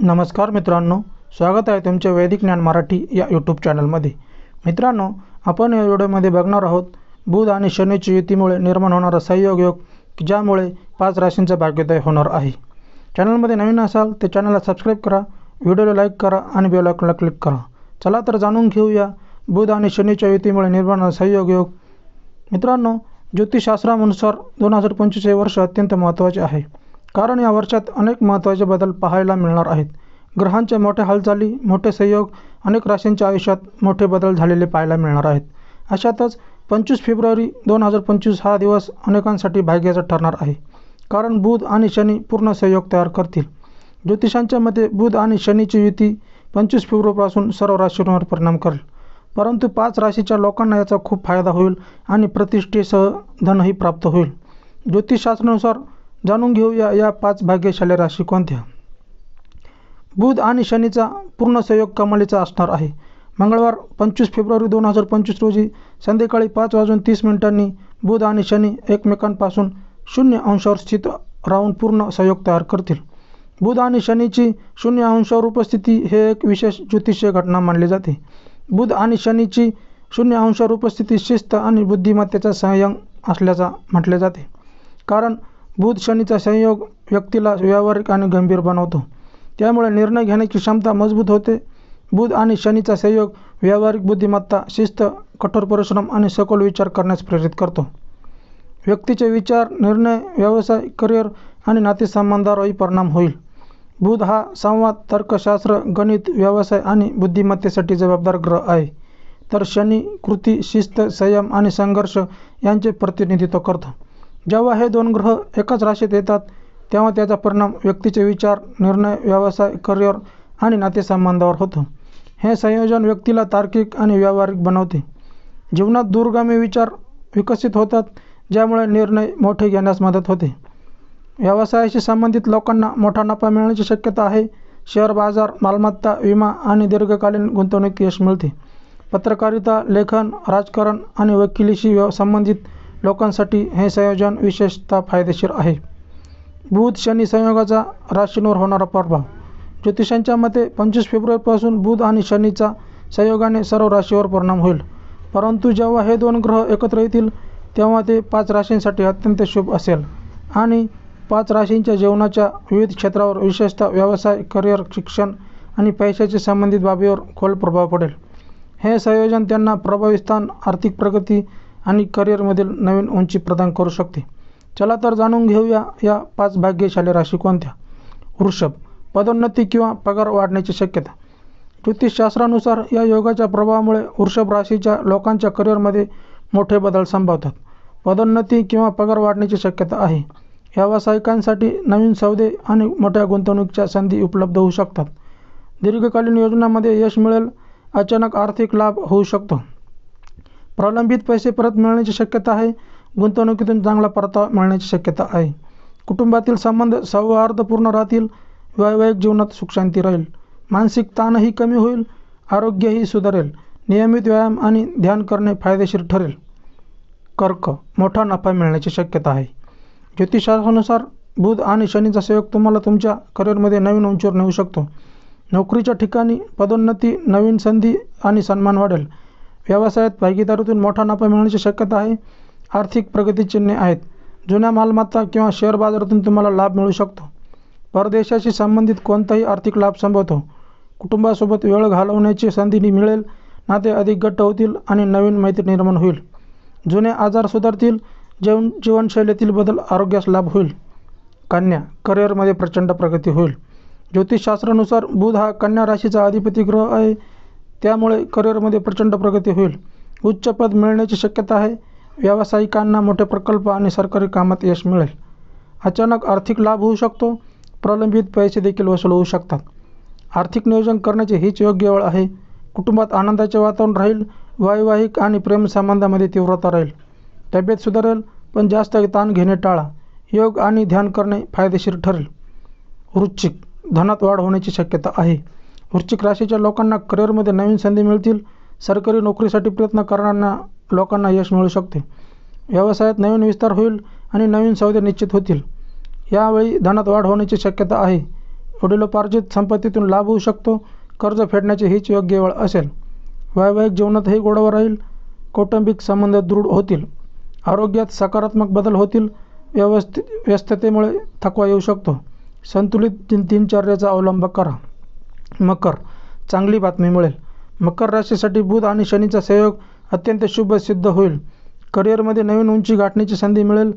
नमस्कार मित्रांनो, स्वागत आहे तुमचे वैदिक ज्ञान मराठी या यूट्यूब चॅनलमध्ये। मित्रांनो, आपण या व्हिडिओमध्ये बघणार आहोत बुध आणि शनीची युतीमुळे निर्माण होणारा संयोग योग, ज्यामुळे 5 राशींचा भाग्योदय होणार आहे। चॅनलमध्ये नवीन असाल तर चॅनलला सबस्क्राइब करा, व्हिडिओला लाईक करा आणि बेल आयकॉनला क्लिक करा। चला तर जाणून घेऊया बुध आणि शनीच्या युतीमुळे निर्माण होणारा संयोग योग। मित्रांनो, ज्योतिषशास्त्रानुसार 2025 हे वर्ष अत्यंत महत्त्वाचे आहे, कारण या वर्षात अनेक महत्त्वाचे बदल पाहायला मिळणार आहेत। ग्रहांच्या मोठ्या हालचाली, मोठे संयोग, अनेक राशींच्या आयुष्यात मोठे बदल झालेले पाहायला मिळणार आहेत। अशातच 25 फेब्रुवारी 2025 हा दिवस अनेकांसाठी भाग्याचा ठरणार आहे, कारण बुध आणि शनी पूर्ण संयोग तयार करतील। ज्योतिषांच्या मते बुध आणि शनीची युती 25 फेब्रुवारीपासून सर्व राशींवर परिणाम करेल, परंतु 5 राशीच्या लोकांना याचा खूप फायदा होईल आणि प्रतिष्ठेसह धनही प्राप्त होईल। ज्योतिषशास्त्रानुसार जाणून घेऊया या 5 भाग्यशाली राशी कोणत्या। बुध आणि शनीचा पूर्ण संयोग कमालीचा असणार आहे। मंगळवार 25 फेब्रुवारी 2025 रोजी संध्याकाळी 5:30 बुध आणि शनी एकमेकांपासून 0 अंशावर स्थित राहून पूर्ण संयोग तयार करतील। बुध आणि शनीची 0 अंशावर उपस्थिती हे एक विशेष ज्योतिषीय घटना मानली जाते। बुध आणि शनीची 0 अंशावर उपस्थिती शिस्त आणि बुद्धिमत्तेचा संयोग असल्याचा म्हटले जाते, कारण बुध शनीचा संयोग व्यक्तीला व्यावहारिक आणि गंभीर बनवतो, त्यामुळे निर्णय घेण्याची क्षमता मजबूत होते। बुध आणि शनीचा संयोग व्यावहारिक बुद्धिमत्ता, शिस्त, कठोर परिश्रम आणि सखोल विचार करण्यास प्रेरित करतो। व्यक्तीचे विचार, निर्णय, व्यवसाय, करिअर आणि नातेसंबंधावरही परिणाम होईल। बुध हा संवाद, तर्कशास्त्र, गणित, व्यवसाय आणि बुद्धिमत्तेसाठी जबाबदार ग्रह आहे, तर शनी कृती, शिस्त, संयम आणि संघर्ष यांचे प्रतिनिधित्व करतो। जेव्हा हे 2 ग्रह एकाच राशीत येतात, तेव्हा त्याचा परिणाम व्यक्तीचे विचार, निर्णय, व्यवसाय, करिअर आणि नातेसंबंधावर होतो। हे संयोजन व्यक्तीला तार्किक आणि व्यावहारिक बनवते। जीवनात दूरगामी विचार विकसित होतात, ज्यामुळे निर्णय मोठे घेण्यास मदत होते। व्यवसायाशी संबंधित लोकांना मोठा नफा मिळण्याची शक्यता आहे। शेअर बाजार, मालमत्ता, विमा आणि दीर्घकालीन गुंतवणुकीत यश मिळते। पत्रकारिता, लेखन, राजकारण आणि वकिलीशी संबंधित लोकांसाठी हे संयोजन विशेषतः फायदेशीर आहे। बुध शनी संयोगाचा राशींवर होणारा प्रभाव। ज्योतिषांच्या मते 25 फेब्रुवारीपासून बुध आणि शनीचा संयोगाने सर्व राशीवर परिणाम होईल, परंतु जेव्हा हे 2 ग्रह एकत्र येतील तेव्हा ते 5 राशींसाठी अत्यंत शुभ असेल आणि 5 राशींच्या जीवनाच्या विविध क्षेत्रावर, विशेषतः व्यवसाय, करिअर, शिक्षण आणि पैशाशी संबंधित बाबीवर खोल प्रभाव पडेल। हे संयोजन त्यांना प्रभावी स्थान, आर्थिक प्रगती आणि करिअरमधील नवीन उंची प्रदान करू शकते। चला तर जाणून घेऊया या 5 भाग्यशाली राशी कोणत्या। वृषभ, पदोन्नती किंवा पगार वाढण्याची शक्यता। ज्योतिषशास्त्रानुसार या योगाच्या प्रभावामुळे वृषभ राशीच्या लोकांच्या करिअरमध्ये मोठे बदल संभवतात। पदोन्नती किंवा पगार वाढण्याची शक्यता आहे। व्यावसायिकांसाठी नवीन सौदे आणि मोठ्या गुंतवणुकीच्या संधी उपलब्ध होऊ शकतात। दीर्घकालीन योजनांमध्ये यश मिळेल। अचानक आर्थिक लाभ होऊ शकतो। प्रलंबित पैसे परत मिळण्याची शक्यता आहे। गुंतवणुकीतून चांगला परतावा मिळण्याची शक्यता आहे। कुटुंबातील संबंध सौहार्दपूर्ण राहतील। वैवाहिक जीवनात सुखशांती राहील। मानसिक ताणही कमी होईल। आरोग्यही सुधारेल। नियमित व्यायाम आणि ध्यान करणे फायदेशीर ठरेल। कर्क, मोठा नफा मिळण्याची शक्यता आहे। ज्योतिषशास्त्रानुसार बुध आणि शनीचा संयोग तुम्हाला तुमच्या करिअरमध्ये नवीन उंचीवर नेऊ शकतो। नोकरीच्या ठिकाणी पदोन्नती, नवीन संधी आणि सन्मान वाढेल। व्यवसायात भागीदारीतून मोठा नफा मिळण्याची शक्यता आहे। आर्थिक प्रगती चिन्हे आहेत। जुन्या मालमत्ता किंवा शेअर बाजारातून तुम्हाला लाभ मिळू शकतो। परदेशाशी संबंधित कोणताही आर्थिक लाभ संभवतो। कुटुंबासोबत वेळ घालवण्याची संधी मिळेल। नाते अधिक घट्ट होतील आणि नवीन मैत्री निर्माण होईल। जुने आजार सुधारतील। जीवनशैलीतील बदल आरोग्यास लाभ होईल। कन्या, करिअरमध्ये प्रचंड प्रगती होईल। ज्योतिषशास्त्रानुसार बुध हा कन्या राशीचा अधिपती ग्रह आहे, त्यामुळे करिअरमध्ये प्रचंड प्रगती होईल। उच्च पद मिळण्याची शक्यता आहे। व्यावसायिकांना मोठे प्रकल्प आणि सरकारी कामात यश मिळेल। अचानक आर्थिक लाभ होऊ शकतो। प्रलंबित पैसे देखील वसूल होऊ शकतात। आर्थिक नियोजन करण्याची हीच योग्य वेळ आहे। कुटुंबात आनंदाचे वातावरण राहील। वैवाहिक आणि प्रेमसंबंधामध्ये तीव्रता राहील। तब्येत सुधारेल, पण जास्त ताण घेणे टाळा। योग आणि ध्यान करणे फायदेशीर ठरेल। वृश्चिक, धनात वाढ होण्याची शक्यता आहे। वृश्चिक राशीच्या लोकांना करिअरमध्ये नवीन संधी मिळतील। सरकारी नोकरीसाठी प्रयत्न करणाऱ्या लोकांना यश मिळू शकते। व्यवसायात नवीन विस्तार होईल आणि नवीन सौदे निश्चित होतील। यावेळी धनात वाढ होण्याची शक्यता आहे। वडिलोपार्जित संपत्तीतून लाभ होऊ शकतो. कर्ज फेडण्याची हीच योग्य वेळ असेल. वैवाहिक जीवनातही गोडवा राहील. कौटुंबिक संबंध दृढ होतील. आरोग्यात सकारात्मक बदल होतील. व्यस्ततेमुळे थकवा येऊ शकतो. संतुलित दिनचर्येचा अवलंब करा. मकर, चांगली बातमी मिळेल. मकर राशीसाठी बुध आणि शनीचा संयोग अत्यंत शुभ सिद्ध होईल. करिअरमध्ये नवीन उंची गाठण्याची संधी मिळेल.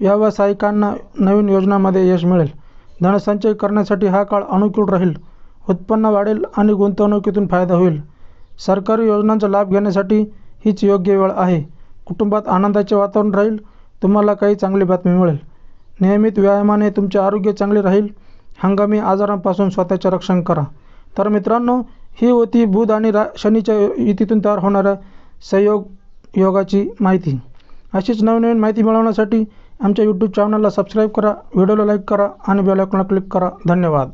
व्यावसायिकांना नवीन योजनांमध्ये यश मिळेल. धनसंचय करण्यासाठी हा काळ अनुकूल राहील. उत्पन्न वाढेल आणि गुंतवणुकीतून फायदा होईल. सरकारी योजनांचा लाभ घेण्यासाठी हीच योग्य वेळ आहे. कुटुंबात आनंदाचे वातावरण राहील. तुम्हाला काही चांगली बातमी मिळेल. नियमित व्यायामाने तुमचे आरोग्य चांगले राहील. हंगामी आजारांपासून स्वतःचे रक्षण करा. तर मित्रांनो, ही होती बुध आणि शनीच्या युतीतून तयार होणाऱ्या योगाची माहिती. अशीच नवीन माहिती मिळवण्यासाठी आमच्या यूट्यूब चॅनलला सबस्क्राईब करा, व्हिडिओला लाईक करा आणि बेल आयकॉनला क्लिक करा. धन्यवाद.